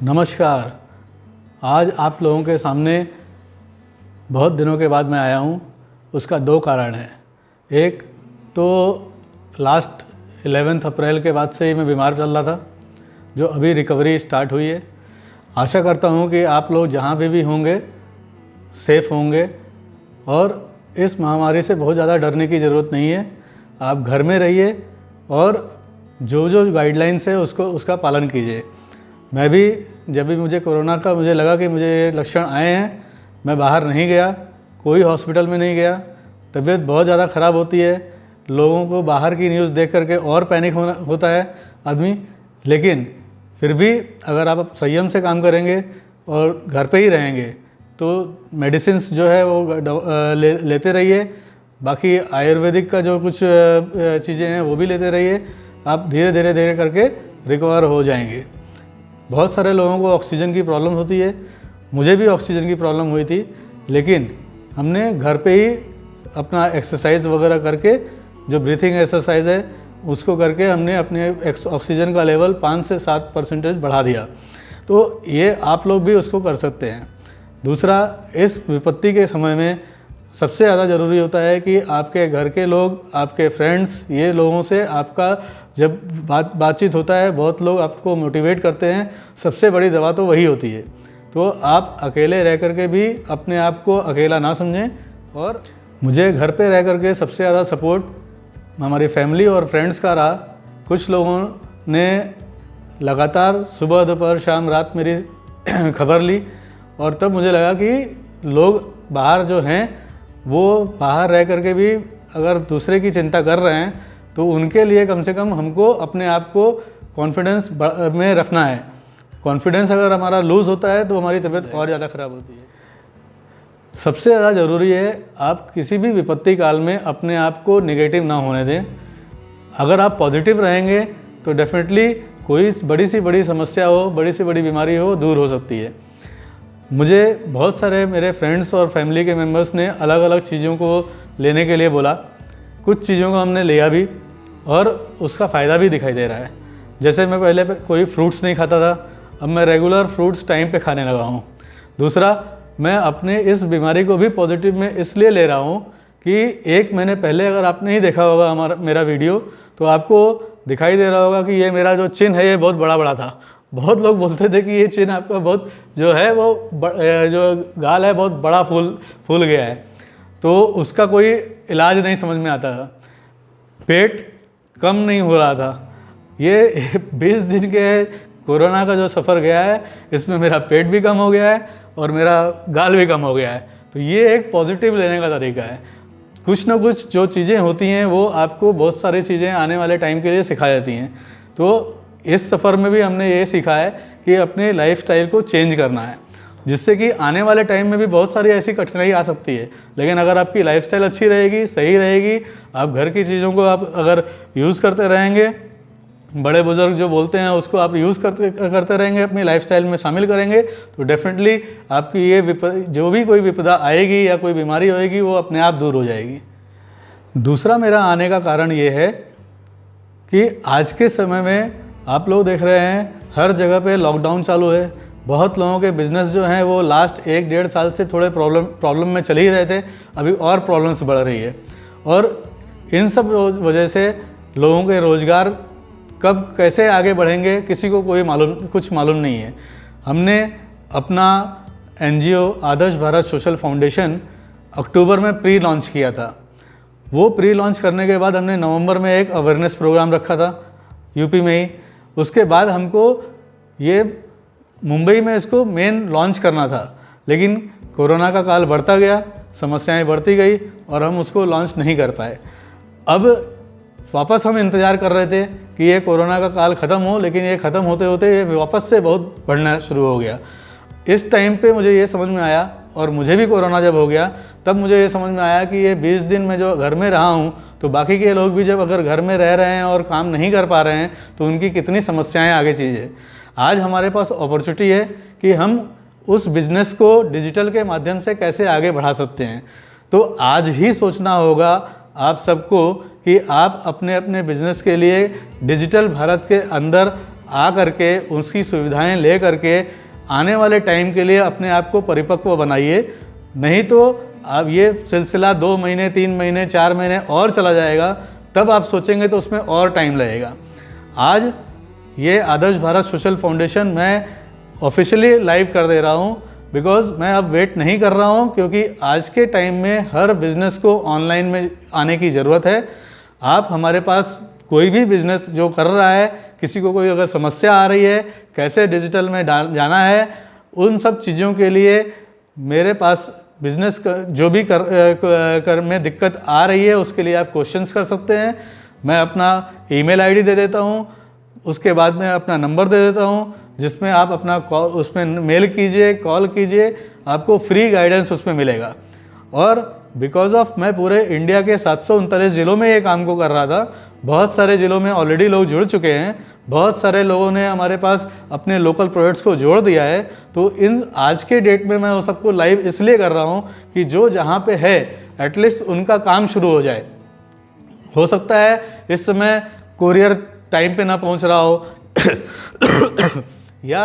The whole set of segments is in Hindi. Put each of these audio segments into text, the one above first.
नमस्कार। आज आप लोगों के सामने बहुत दिनों के बाद मैं आया हूँ। उसका दो कारण है। एक तो लास्ट 11 अप्रैल के बाद से ही मैं बीमार चल रहा था, जो अभी रिकवरी स्टार्ट हुई है। आशा करता हूँ कि आप लोग जहाँ भी होंगे सेफ़ होंगे और इस महामारी से बहुत ज़्यादा डरने की ज़रूरत नहीं है। आप घर में रहिए और जो गाइडलाइंस है उसका पालन कीजिए। मैं भी जब भी मुझे लगा कि मुझे ये लक्षण आए हैं, मैं बाहर नहीं गया, कोई हॉस्पिटल में नहीं गया। तबीयत बहुत ज़्यादा ख़राब होती है, लोगों को बाहर की न्यूज़ देख करके और पैनिक होता है आदमी। लेकिन फिर भी अगर आप संयम से काम करेंगे और घर पे ही रहेंगे तो मेडिसिन्स जो है वो लेते रहिए। बाकी आयुर्वेदिक का जो कुछ चीज़ें हैं वो भी लेते रहिए। आप धीरे धीरे करके रिकवर हो जाएंगे। बहुत सारे लोगों को ऑक्सीजन की प्रॉब्लम होती है, मुझे भी ऑक्सीजन की प्रॉब्लम हुई थी, लेकिन हमने घर पे ही अपना एक्सरसाइज वगैरह करके, जो ब्रीथिंग एक्सरसाइज है उसको करके हमने अपने ऑक्सीजन का लेवल 5 से 7% बढ़ा दिया। तो ये आप लोग भी उसको कर सकते हैं। दूसरा, इस विपत्ति के समय में सबसे ज़्यादा ज़रूरी होता है कि आपके घर के लोग, आपके फ्रेंड्स, ये लोगों से आपका जब बातचीत होता है, बहुत लोग आपको मोटिवेट करते हैं। सबसे बड़ी दवा तो वही होती है। तो आप अकेले रह करके भी अपने आप को अकेला ना समझें। और मुझे घर पे रह करके सबसे ज़्यादा सपोर्ट हमारी फैमिली और फ्रेंड्स का रहा। कुछ लोगों ने लगातार सुबह दोपहर शाम रात मेरी खबर ली और तब मुझे लगा कि लोग बाहर जो हैं वो बाहर रह करके भी अगर दूसरे की चिंता कर रहे हैं तो उनके लिए कम से कम हमको अपने आप को कॉन्फिडेंस में रखना है। कॉन्फिडेंस अगर हमारा लूज़ होता है तो हमारी तबीयत और ज़्यादा ख़राब होती है। सबसे ज़्यादा ज़रूरी है आप किसी भी विपत्ति काल में अपने आप को नेगेटिव ना होने दें। अगर आप पॉजिटिव रहेंगे तो डेफिनेटली कोई बड़ी से बड़ी समस्या हो, बड़ी से बड़ी बीमारी हो, दूर हो सकती है। मुझे बहुत सारे मेरे फ्रेंड्स और फैमिली के मेम्बर्स ने अलग अलग चीज़ों को लेने के लिए बोला। कुछ चीज़ों को हमने लिया भी और उसका फ़ायदा भी दिखाई दे रहा है। जैसे मैं पहले कोई फ्रूट्स नहीं खाता था, अब मैं रेगुलर फ्रूट्स टाइम पे खाने लगा हूँ। दूसरा, मैं अपने इस बीमारी को भी पॉजिटिव में इसलिए ले रहा हूँ कि 1 महीने पहले अगर आपने ही देखा होगा मेरा वीडियो, तो आपको दिखाई दे रहा होगा कि ये मेरा जो चिन्ह है ये बहुत बड़ा था। बहुत लोग बोलते थे कि ये चिन्ह आपका बहुत जो है वो जो गाल है बहुत बड़ा फूल गया है, तो उसका कोई इलाज नहीं समझ में आता था। पेट कम नहीं हो रहा था। ये 20 दिन के कोरोना का जो सफ़र गया है, इसमें मेरा पेट भी कम हो गया है और मेरा गाल भी कम हो गया है। तो ये एक पॉजिटिव लेने का तरीका है। कुछ ना कुछ जो चीज़ें होती हैं वो आपको बहुत सारी चीज़ें आने वाले टाइम के लिए सिखा जाती हैं। तो इस सफ़र में भी हमने ये सीखा है कि अपने लाइफस्टाइल को चेंज करना है, जिससे कि आने वाले टाइम में भी बहुत सारी ऐसी कठिनाई आ सकती है, लेकिन अगर आपकी लाइफस्टाइल अच्छी रहेगी, सही रहेगी, आप घर की चीज़ों को आप अगर यूज़ करते रहेंगे, बड़े बुजुर्ग जो बोलते हैं उसको आप यूज़ करते रहेंगे, अपनी लाइफस्टाइल में शामिल करेंगे, तो डेफिनेटली आपकी ये जो भी कोई विपदा आएगी या कोई बीमारी होएगी वो अपने आप दूर हो जाएगी। दूसरा मेरा आने का कारण ये है कि आज के समय में आप लोग देख रहे हैं हर जगह पे लॉकडाउन चालू है। बहुत लोगों के बिज़नेस जो हैं वो लास्ट 1-1.5 साल से थोड़े प्रॉब्लम में चल ही रहे थे, अभी और प्रॉब्लम्स बढ़ रही है। और इन सब वजह से लोगों के रोज़गार कब कैसे आगे बढ़ेंगे किसी को कुछ मालूम नहीं है। हमने अपना NGO आदर्श भारत सोशल फाउंडेशन अक्टूबर में प्री लॉन्च किया था। वो प्री लॉन्च करने के बाद हमने नवंबर में एक अवेयरनेस प्रोग्राम रखा था यूपी में ही। उसके बाद हमको ये मुंबई में इसको मेन लॉन्च करना था, लेकिन कोरोना का काल बढ़ता गया, समस्याएं बढ़ती गई और हम उसको लॉन्च नहीं कर पाए। अब वापस हम इंतज़ार कर रहे थे कि ये कोरोना का काल ख़त्म हो, लेकिन ये ख़त्म होते होते ये वापस से बहुत बढ़ना शुरू हो गया। इस टाइम पे मुझे ये समझ में आया, और मुझे भी कोरोना जब हो गया तब मुझे ये समझ में आया कि ये 20 दिन में जो घर में रहा हूँ, तो बाकी के लोग भी जब अगर घर में रह रहे हैं और काम नहीं कर पा रहे हैं तो उनकी कितनी समस्याएं आगे चीज़ें। आज हमारे पास अपॉर्चुनिटी है कि हम उस बिज़नेस को डिजिटल के माध्यम से कैसे आगे बढ़ा सकते हैं। तो आज ही सोचना होगा आप सबको कि आप अपने अपने बिज़नेस के लिए डिजिटल भारत के अंदर आ करके उसकी सुविधाएं ले करके आने वाले टाइम के लिए अपने आप को परिपक्व बनाइए। नहीं तो अब ये सिलसिला 2 महीने 3 महीने 4 महीने और चला जाएगा, तब आप सोचेंगे तो उसमें और टाइम लगेगा। आज ये आदर्श भारत सोशल फाउंडेशन मैं ऑफिशियली लाइव कर दे रहा हूँ, बिकॉज़ मैं अब वेट नहीं कर रहा हूँ, क्योंकि आज के टाइम में हर बिज़नेस को ऑनलाइन में आने की ज़रूरत है। आप हमारे पास कोई भी बिज़नेस जो कर रहा है, किसी को कोई अगर समस्या आ रही है, कैसे डिजिटल में जाना है, उन सब चीज़ों के लिए मेरे पास बिज़नेस जो भी कर में दिक्कत आ रही है उसके लिए आप क्वेश्चंस कर सकते हैं। मैं अपना ईमेल आईडी दे देता हूँ, उसके बाद में अपना नंबर दे देता हूँ, जिसमें आप अपना कॉल उसमें मेल कीजिए, कॉल कीजिए, आपको फ्री गाइडेंस उसमें मिलेगा। और बिकॉज ऑफ मैं पूरे इंडिया के 739 ज़िलों में ये काम को कर रहा था, बहुत सारे ज़िलों में ऑलरेडी लोग जुड़ चुके हैं, बहुत सारे लोगों ने हमारे पास अपने लोकल प्रोडक्ट्स को जोड़ दिया है। तो इन आज के डेट में मैं वो सबको लाइव इसलिए कर रहा हूँ कि जो जहाँ पे है एटलीस्ट उनका काम शुरू हो जाए। हो सकता है इस समय कोरियर टाइम पे ना पहुँच रहा हो या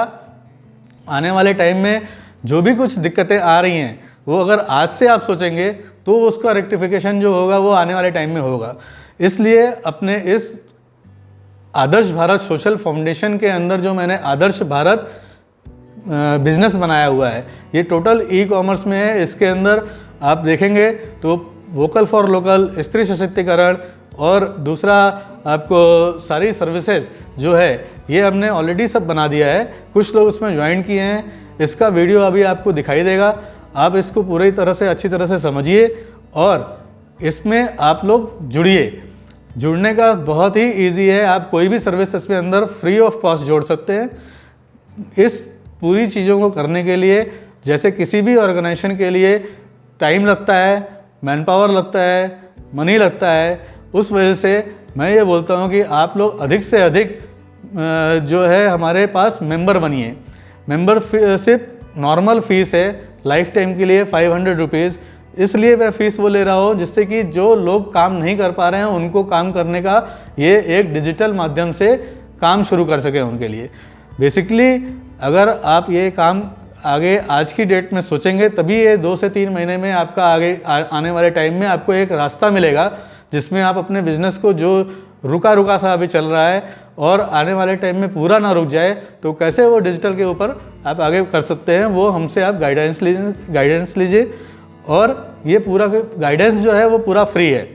आने वाले टाइम में जो भी कुछ दिक्कतें आ रही हैं वो अगर आज से आप सोचेंगे तो उसका रेक्टिफिकेशन जो होगा वो आने वाले टाइम में होगा। इसलिए अपने इस आदर्श भारत सोशल फाउंडेशन के अंदर जो मैंने आदर्श भारत बिजनेस बनाया हुआ है, ये टोटल ई-कॉमर्स में है। इसके अंदर आप देखेंगे तो वोकल फॉर लोकल, स्त्री सशक्तिकरण और दूसरा आपको सारी सर्विसेज जो है ये हमने ऑलरेडी सब बना दिया है। कुछ लोग उसमें ज्वाइन किए हैं, इसका वीडियो अभी आपको दिखाई देगा। आप इसको पूरी तरह से अच्छी तरह से समझिए और इसमें आप लोग जुड़िए। जुड़ने का बहुत ही इजी है, आप कोई भी सर्विस इसमें अंदर फ्री ऑफ कॉस्ट जोड़ सकते हैं। इस पूरी चीज़ों को करने के लिए जैसे किसी भी ऑर्गेनाइजेशन के लिए टाइम लगता है, मैन पावर लगता है, मनी लगता है, उस वजह से मैं ये बोलता हूँ कि आप लोग अधिक से अधिक जो है हमारे पास मेंबर बनिए। मेंबरशिप नॉर्मल फ़ीस है, लाइफ टाइम के लिए 500 रुपीज़। इसलिए मैं फ़ीस वो ले रहा हूँ जिससे कि जो लोग काम नहीं कर पा रहे हैं उनको काम करने का ये एक डिजिटल माध्यम से काम शुरू कर सकें उनके लिए। बेसिकली अगर आप ये काम आगे आज की डेट में सोचेंगे तभी ये 2 से 3 महीने में आपका आगे आने वाले टाइम में आपको एक रास्ता मिलेगा जिसमें आप अपने बिजनेस को जो रुका सा अभी चल रहा है और आने वाले टाइम में पूरा ना रुक जाए तो कैसे वो डिजिटल के ऊपर आप आगे कर सकते हैं, वो हमसे आप गाइडेंस लीजिए। और ये पूरा गाइडेंस जो है वो पूरा फ्री है।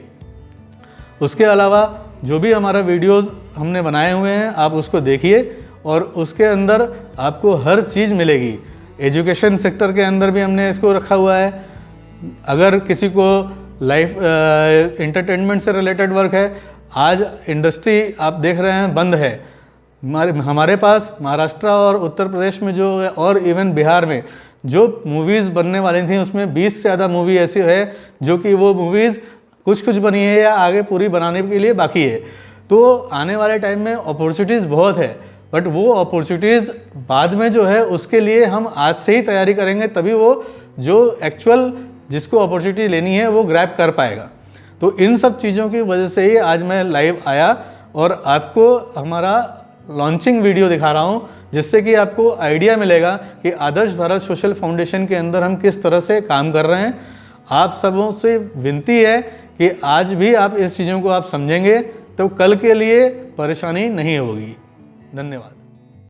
उसके अलावा जो भी हमारा वीडियोस हमने बनाए हुए हैं आप उसको देखिए और उसके अंदर आपको हर चीज़ मिलेगी। एजुकेशन सेक्टर के अंदर भी हमने इसको रखा हुआ है। अगर किसी को लाइफ एंटरटेनमेंट से रिलेटेड वर्क है, आज इंडस्ट्री आप देख रहे हैं बंद है। हमारे पास महाराष्ट्र और उत्तर प्रदेश में जो है और इवन बिहार में जो मूवीज़ बनने वाली थी उसमें 20 से ज़्यादा मूवी ऐसी है जो कि वो मूवीज़ कुछ बनी है या आगे पूरी बनाने के लिए बाकी है। तो आने वाले टाइम में अपॉर्चुनिटीज़ बहुत है, बट वो अपॉर्चुनिटीज़ बाद में जो है उसके लिए हम आज से ही तैयारी करेंगे, तभी वो जो एक्चुअल जिसको अपॉर्चुनिटी लेनी है वो ग्रैब कर पाएगा। तो इन सब चीज़ों की वजह से ही आज मैं लाइव आया और आपको हमारा लॉन्चिंग वीडियो दिखा रहा हूँ, जिससे कि आपको आइडिया मिलेगा कि आदर्श भारत सोशल फाउंडेशन के अंदर हम किस तरह से काम कर रहे हैं। आप सबों से विनती है कि आज भी आप इस चीज़ों को आप समझेंगे तो कल के लिए परेशानी नहीं होगी। धन्यवाद।